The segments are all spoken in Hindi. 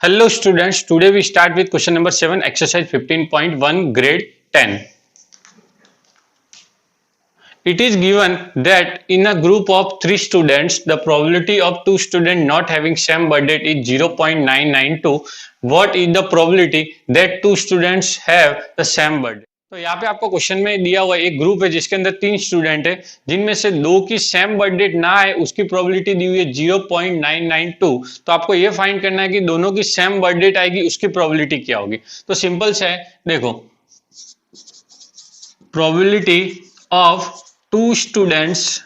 Hello students, today we start with question number 7, exercise 15.1, grade 10. It is given that in a group of 3 students, the probability of 2 students not having same birth date is 0.992. What is the probability that 2 students have the same birth date? तो यहाँ पे आपको क्वेश्चन में दिया हुआ एक ग्रुप है जिसके अंदर 3 स्टूडेंट है जिनमें से 2 की सेम बर्थ डेट ना है, उसकी प्रोबेबिलिटी दी हुई है 0.992। तो आपको ये फाइंड करना है कि दोनों की सेम बर्थ डेट आएगी, उसकी प्रोबेबिलिटी क्या होगी। तो सिंपल से है, देखो probability of 2 students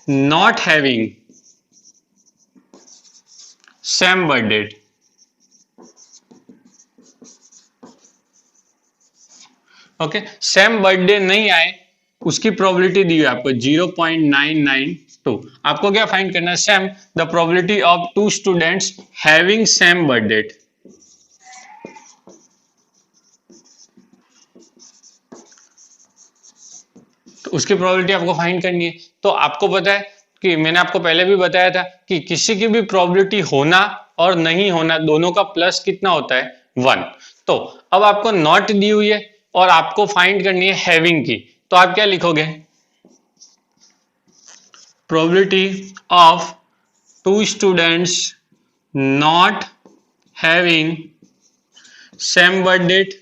not having same birth date, okay same birthday नहीं आए उसकी प्रोबेबिलिटी दी हुई है आपको 0.992। आपको क्या फाइंड करना है, same the probability of 2 students having same birth date. तो उसकी प्रोबेबिलिटी आपको फाइंड करनी है। तो आपको पता है कि मैंने आपको पहले भी बताया था कि किसी की भी प्रोबेबिलिटी होना और नहीं होना दोनों का प्लस कितना होता है, 1। तो अब आपको नॉट दी हुई है और आपको फाइंड करनी है हैविंग की। तो आप क्या लिखोगे, probability of 2 students not having same birth date,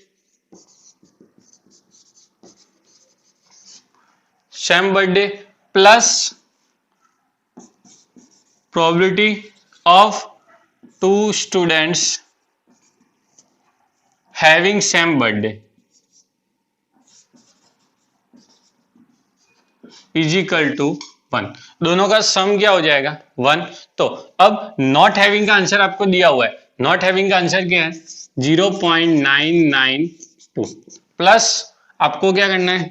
same birthday plus probability of 2 students having same birthday is equal to 1। दोनों का सम क्या हो जाएगा, 1। तो अब नॉट हैविंग का आंसर आपको दिया हुआ है, नॉट हैविंग का आंसर क्या है 0.992 प्लस आपको क्या करना है,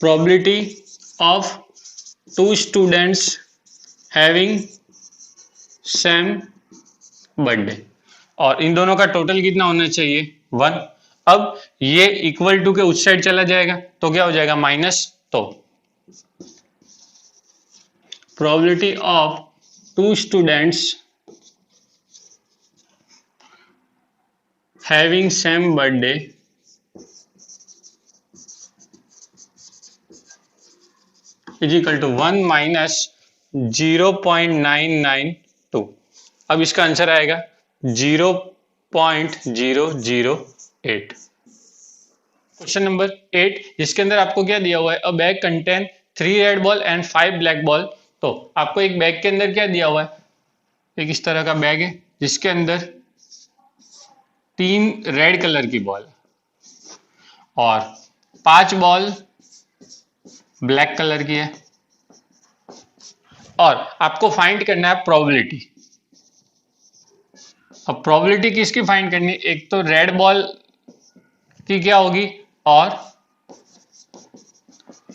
probability of 2 students having same birthday, और इन दोनों का टोटल कितना होना चाहिए, 1। अब ये इक्वल टू के उस साइड चला जाएगा तो क्या हो जाएगा, माइनस। तो probability of 2 students having same birthday is equal to 1 minus 0.992। अब इसका आंसर आएगा 0.008। क्वेश्चन नंबर 8 जिसके अंदर आपको क्या दिया हुआ है, अ bag contain 3 red ball and 5 black ball. तो आपको एक बैग के अंदर क्या दिया हुआ है, एक इस तरह का बैग है जिसके अंदर 3 रेड कलर की बॉल और 5 बॉल ब्लैक कलर की है, और आपको फाइंड करना है प्रोबेबिलिटी। अब प्रोबेबिलिटी किसकी फाइंड करनी है, एक तो रेड बॉल की क्या होगी और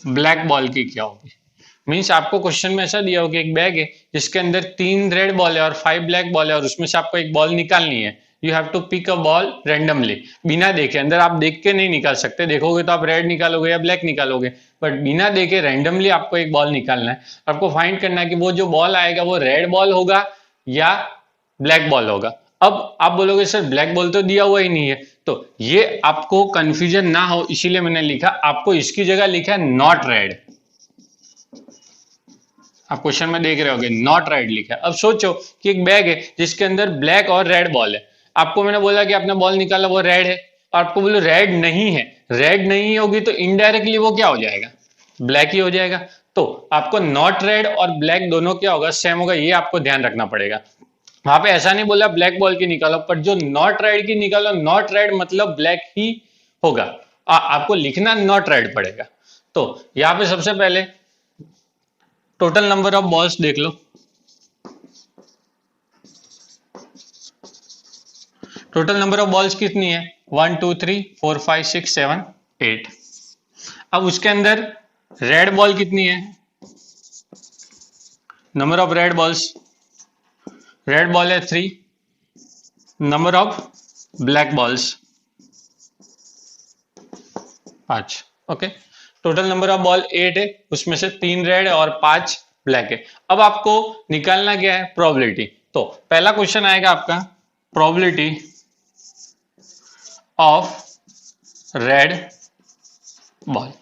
ब्लैक बॉल की क्या होगी। मींस आपको क्वेश्चन में ऐसा दिया होगा कि एक बैग है जिसके अंदर 3 रेड बॉल है और 5 ब्लैक बॉल है, और उसमें से आपको एक बॉल निकालनी है। You have to pick a ball randomly, बिना देखे, अंदर आप देख के नहीं निकाल सकते, देखोगे तो आप रेड निकालोगे या ब्लैक निकालोगे, बट बिना देखे रैंडमली आपको एक बॉल निकालना है। आपको फाइंड करना है कि वो जो बॉल आएगा वो रेड बॉल होगा या ब्लैक बॉल होगा। अब आप बोलोगे सर ब्लैक बॉल तो दिया हुआ ही नहीं है, तो ये आपको कंफ्यूजन ना हो इसीलिए मैंने लिखा, आपको इसकी जगह लिखा है नॉट रेड। आप क्वेश्चन में देख रहे होगे नॉट रेड लिखा है। अब सोचो कि एक बैग है जिसके अंदर ब्लैक और रेड बॉल है, आपको मैंने बोला कि आपने बॉल निकाला वो रेड है, और आपको बोलो रेड नहीं है, रेड नहीं होगी तो इनडायरेक्टली वो क्या हो जाएगा, ब्लैक ही हो जाएगा। तो आपको नॉट रेड और ब्लैक दोनों क्या होगा, सेम होगा, ये आपको ध्यान रखना पड़ेगा। वहां पे ऐसा नहीं बोला ब्लैक बॉल की निकालो, पर जो नॉट रेड की निकालो, नॉट रेड मतलब ब्लैक ही होगा, आपको लिखना नॉट रेड पड़ेगा। तो यहाँ पे सबसे पहले टोटल नंबर ऑफ बॉल्स देख लो, टोटल नंबर ऑफ बॉल्स कितनी है, 1 2 3 4 5 6 7 8। अब उसके अंदर रेड बॉल कितनी है, number of red balls, red ball है 3, number of black balls 5। Okay, total number of ball 8 है, उसमें से 3 रेड और 5 ब्लैक है। अब आपको निकालना क्या है, प्रोबेबिलिटी। तो पहला क्वेश्चन आएगा आपका प्रोबेबिलिटी ऑफ रेड बॉल।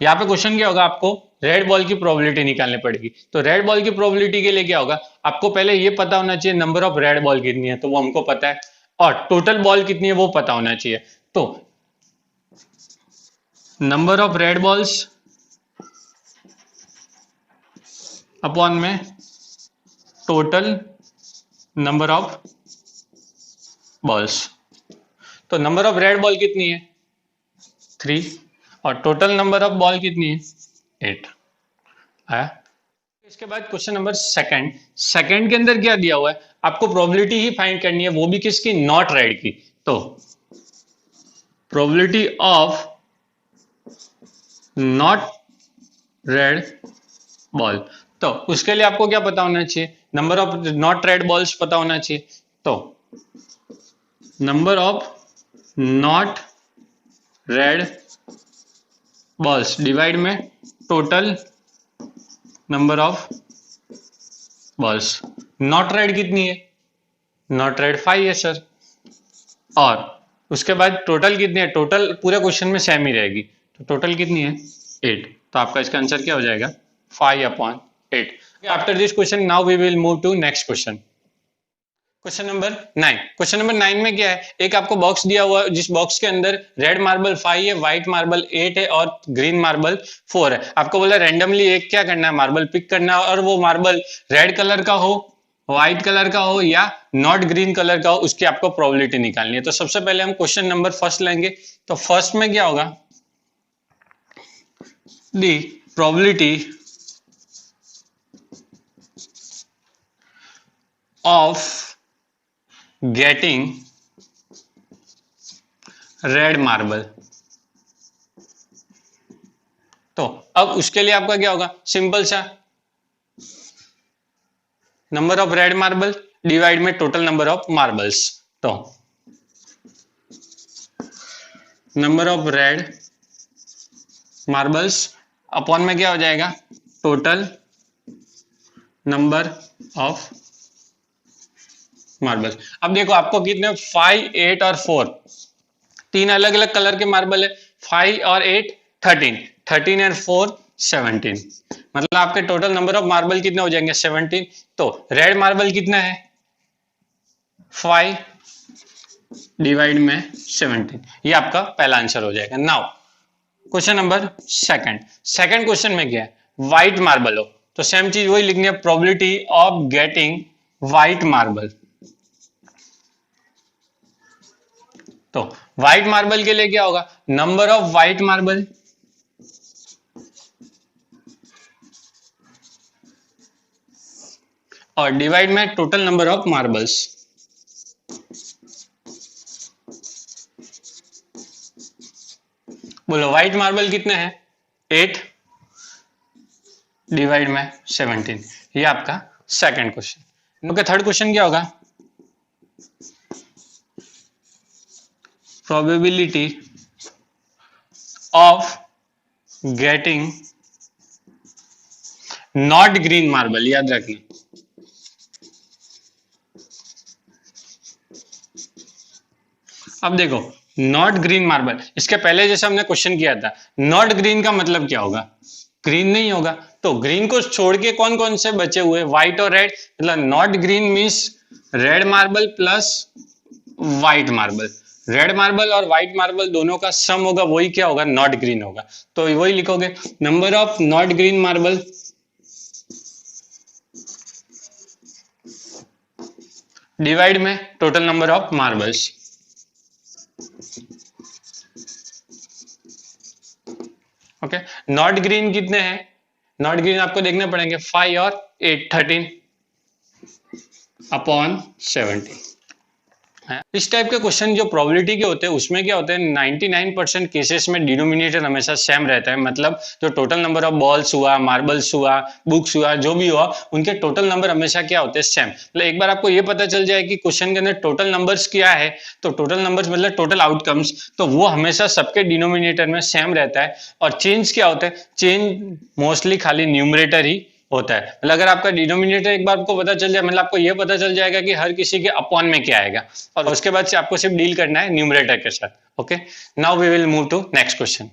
यहाँ पे क्वेश्चन क्या होगा, आपको रेड बॉल की प्रोबेबिलिटी निकालनी पड़ेगी। तो रेड बॉल की प्रोबेबिलिटी के लिए क्या होगा, आपको पहले ये पता होना चाहिए नंबर ऑफ रेड बॉल कितनी है, तो वो हमको पता है, और टोटल बॉल कितनी है वो पता होना चाहिए। तो number of red balls upon में टोटल नंबर ऑफ बॉल्स। तो नंबर ऑफ रेड बॉल कितनी है 3 और टोटल नंबर ऑफ बॉल कितनी है 8 आया। इसके बाद क्वेश्चन नंबर सेकंड के अंदर क्या दिया हुआ है, आपको प्रोबेबिलिटी ही फाइंड करनी है, वो भी किसकी, नॉट रेड की। तो probability of not red ball, तो उसके लिए आपको क्या पता होना चाहिए, number of not red balls पता होना चाहिए। तो number of not red balls divide में total number of balls. Not red कितनी है, नॉट रेड 5 है सर, और उसके बाद टोटल कितनी है, टोटल पूरे क्वेश्चन में सेम ही रहेगी, तो टोटल कितनी है 8। तो आपका इसका आंसर क्या हो जाएगा 5/8। After this question now we will move to next question. Question number 9। Question number 9 में क्या है, एक आपको बॉक्स दिया हुआ है, जिस बॉक्स के अंदर रेड मार्बल 5 है, व्हाइट मार्बल 8 है और ग्रीन मार्बल 4 है। आपको बोला रैंडमली एक क्या करना है, मार्बल पिक करना है, और वो मार्बल रेड कलर का हो, व्हाइट कलर का हो या नॉट ग्रीन कलर का हो, उसकी आपको प्रोबेबिलिटी निकालनी है। तो सबसे पहले हम क्वेश्चन नंबर फर्स्ट लेंगे। तो फर्स्ट में क्या होगा, the probability of getting red marble. तो अब उसके लिए आपका क्या होगा, सिंपल सा, number of red marble divide में टोटल नंबर ऑफ मार्बल्स। तो number of red marbles upon में क्या हो जाएगा, टोटल नंबर ऑफ मार्बल। अब देखो आपको कितने 5, 8 और 4 तीन अलग अलग कलर के मार्बल है, 5 और 8 13 और 4 17, मतलब आपके टोटल नंबर ऑफ मार्बल कितने हो जाएंगे 17। तो रेड मार्बल कितना है 5 डिवाइड में 17, ये आपका पहला आंसर हो जाएगा। Now question number second question में क्या है, व्हाइट मार्बल हो, तो सेम चीज वही लिखनी है, probability of getting white marble. तो व्हाइट मार्बल के लिए क्या होगा, नंबर ऑफ व्हाइट मार्बल और डिवाइड में टोटल नंबर ऑफ मार्बल्स। बोलो व्हाइट मार्बल कितने हैं 8 डिवाइड में 17, ये आपका second question. Okay, third question क्या होगा, probability of getting not green marble. याद रखना, अब देखो नॉट ग्रीन मार्बल, इसके पहले जैसे हमने क्वेश्चन किया था, नॉट ग्रीन का मतलब क्या होगा, ग्रीन नहीं होगा। तो ग्रीन को छोड़ के कौन कौन से बचे हुए, व्हाइट और रेड, मतलब not green means red marble plus white marble. Red marble और व्हाइट मार्बल दोनों का सम होगा, वही क्या होगा, नॉट ग्रीन होगा। तो वही लिखोगे, number of not green marble divide में total number of marbles. Okay, not green कितने हैं, नॉट ग्रीन आपको देखने पड़ेंगे 5 और 8 13 अपॉन 17। इस टाइप के क्वेश्चन जो प्रोबेबिलिटी के होते हैं उसमें क्या होते हैं, 99% केसेस में डिनोमिनेटर हमेशा सेम रहता है, मतलब जो टोटल नंबर ऑफ बॉल्स हुआ, मार्बल्स हुआ, बुक्स हुआ, जो भी हुआ, उनके टोटल नंबर हमेशा क्या होते हैं, सेम। मतलब एक बार आपको ये पता चल जाए कि क्वेश्चन के अंदर टोटल नंबर्स क्या है, तो टोटल नंबर्स मतलब टोटल आउटकम्स, तो वो हमेशा सबके डिनोमिनेटर में सेम रहता है। और चेंज क्या होता है, चेंज मोस्टली खाली न्यूमरेटर ही होता है। मतलब अगर आपका डिनोमिनेटर एक बार आपको पता चल जाए, मतलब आपको ये पता चल जाएगा कि हर किसी के अपॉन में क्या आएगा, और उसके बाद से आपको सिर्फ डील करना है न्यूमरेटर के साथ। Okay, now we will move to next question.